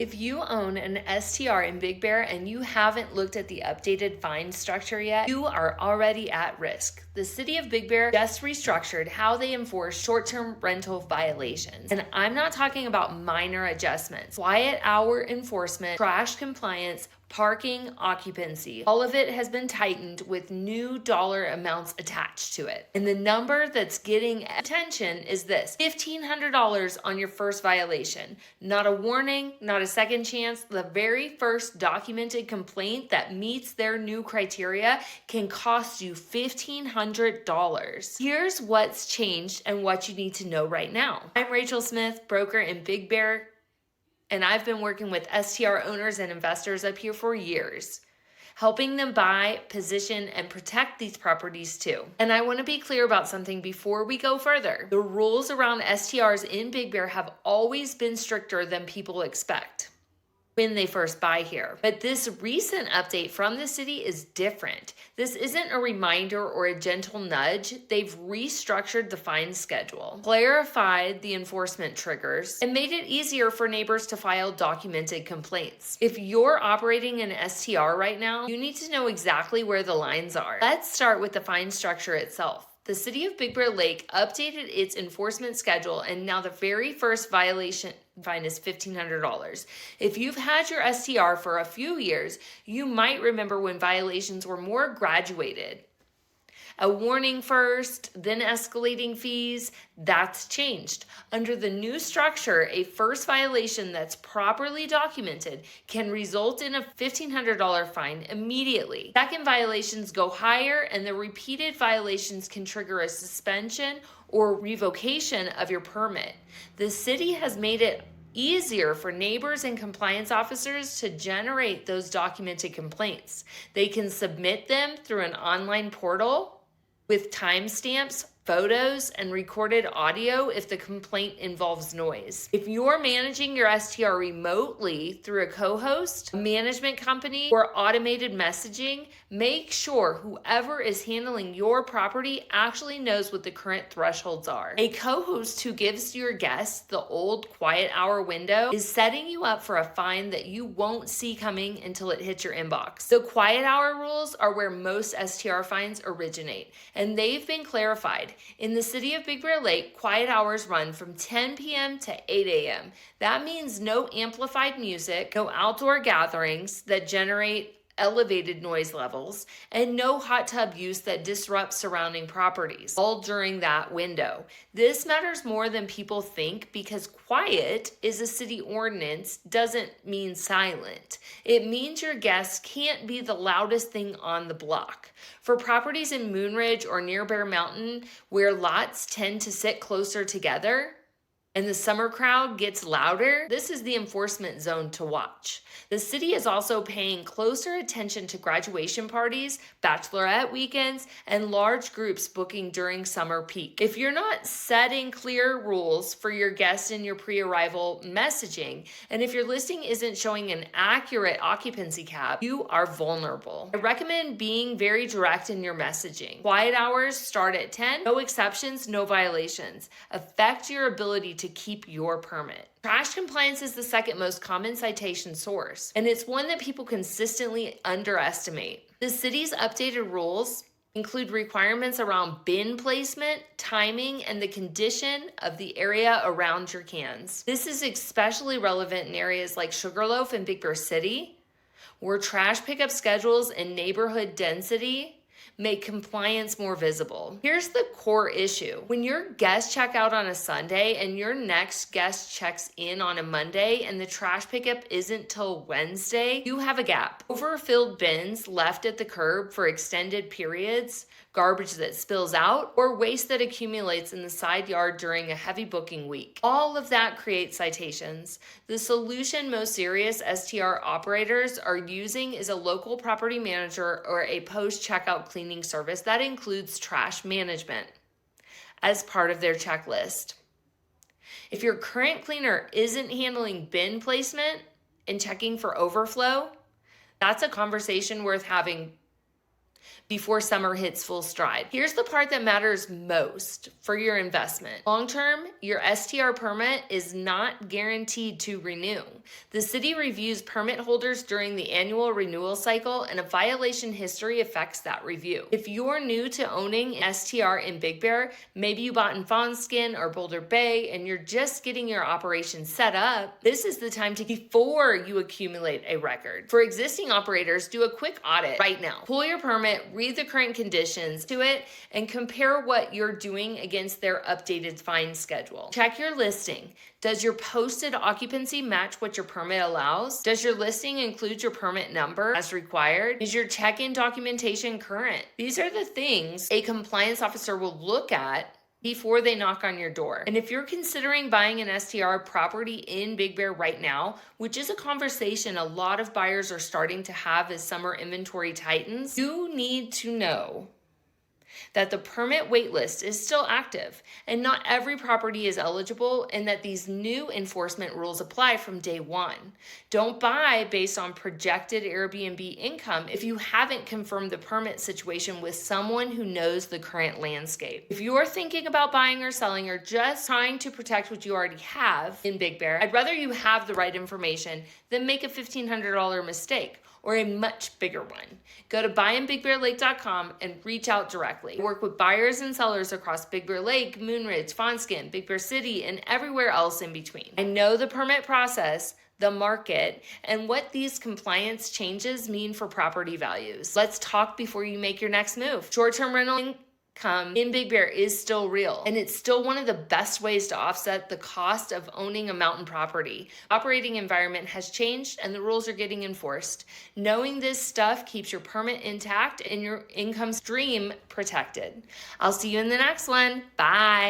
If you own an STR in Big Bear and you haven't looked at the updated fine structure yet, you are already at risk. The city of Big Bear just restructured how they enforce short-term rental violations. And I'm not talking about minor adjustments. Quiet hour enforcement, trash compliance, parking, occupancy. All of it has been tightened with new dollar amounts attached to it. And the number that's getting attention is this: $1,500 on your first violation. Not a warning, not a second chance. The very first documented complaint that meets their new criteria can cost you $1,500. Here's what's changed and what you need to know right now. I'm Rachael Smith, broker in Big Bear, and I've been working with STR owners and investors up here for years, helping them buy, position, and protect these properties too. And I want to be clear about something before we go further. The rules around STRs in Big Bear have always been stricter than people expect when they first buy here. But this recent update from the city is different. This isn't a reminder or a gentle nudge. They've restructured the fine schedule, clarified the enforcement triggers, and made it easier for neighbors to file documented complaints. If you're operating an STR right now, you need to know exactly where the lines are. Let's start with the fine structure itself. The city of Big Bear Lake updated its enforcement schedule, and now the very first violation fine is $1,500. If you've had your STR for a few years, you might remember when violations were more graduated. A warning first, then escalating fees. That's changed. Under the new structure, a first violation that's properly documented can result in a $1,500 fine immediately. Second violations go higher, and the repeated violations can trigger a suspension or revocation of your permit. The city has made it easier for neighbors and compliance officers to generate those documented complaints. They can submit them through an online portal with timestamps, photos, and recorded audio if the complaint involves noise. If you're managing your STR remotely through a co-host, a management company, or automated messaging, make sure whoever is handling your property actually knows what the current thresholds are. A co-host who gives your guests the old quiet hour window is setting you up for a fine that you won't see coming until it hits your inbox. The quiet hour rules are where most STR fines originate, and they've been clarified. In the city of Big Bear Lake, quiet hours run from 10 p.m. to 8 a.m. That means no amplified music, no outdoor gatherings that generate elevated noise levels, and no hot tub use that disrupts surrounding properties, all during that window. This matters more than people think because quiet is a city ordinance doesn't mean silent. It means your guests can't be the loudest thing on the block. For properties in Moonridge or near Bear Mountain, where lots tend to sit closer together, and the summer crowd gets louder, this is the enforcement zone to watch. The city is also paying closer attention to graduation parties, bachelorette weekends, and large groups booking during summer peak. If you're not setting clear rules for your guests in your pre-arrival messaging, and if your listing isn't showing an accurate occupancy cap, you are vulnerable. I recommend being very direct in your messaging. Quiet hours start at 10, no exceptions, no violations. Affect your ability to keep your permit. Trash compliance is the second most common citation source, and it's one that people consistently underestimate. The city's updated rules include requirements around bin placement, timing, and the condition of the area around your cans. This is especially relevant in areas like Sugarloaf and Big Bear City, where trash pickup schedules and neighborhood density make compliance more visible. Here's the core issue. When your guests check out on a Sunday and your next guest checks in on a Monday and the trash pickup isn't till Wednesday, you have a gap. Overfilled bins left at the curb for extended periods, garbage that spills out, or waste that accumulates in the side yard during a heavy booking week. All of that creates citations. The solution most serious STR operators are using is a local property manager or a post-checkout cleaning service that includes trash management as part of their checklist. If your current cleaner isn't handling bin placement and checking for overflow, that's a conversation worth having before summer hits full stride. Here's the part that matters most for your investment. Long term, your STR permit is not guaranteed to renew. The city reviews permit holders during the annual renewal cycle, and a violation history affects that review. If you're new to owning an STR in Big Bear, maybe you bought in Fawnskin or Boulder Bay and you're just getting your operation set up, this is the time to before you accumulate a record. For existing operators, do a quick audit right now. Pull your permit, read the current conditions to it, and compare what you're doing against their updated fine schedule. Check your listing. Does your posted occupancy match what your permit allows? Does your listing include your permit number as required? Is your check-in documentation current? These are the things a compliance officer will look at before they knock on your door. And if you're considering buying an STR property in Big Bear right now, which is a conversation a lot of buyers are starting to have as summer inventory tightens, you need to know that the permit waitlist is still active and not every property is eligible, and that these new enforcement rules apply from day one. Don't buy based on projected Airbnb income if you haven't confirmed the permit situation with someone who knows the current landscape. If you're thinking about buying or selling or just trying to protect what you already have in Big Bear, I'd rather you have the right information than make a $1,500 mistake or a much bigger one. Go to buyinbigbearlake.com and reach out directly. I work with buyers and sellers across Big Bear Lake, Moonridge, Fawnskin, Big Bear City, and everywhere else in between. I know the permit process, the market, and what these compliance changes mean for property values. Let's talk before you make your next move. Short-term rental income in Big Bear is still real, and it's still one of the best ways to offset the cost of owning a mountain property. Operating environment has changed and the rules are getting enforced. Knowing this stuff keeps your permit intact and your income stream protected. I'll see you in the next one. Bye.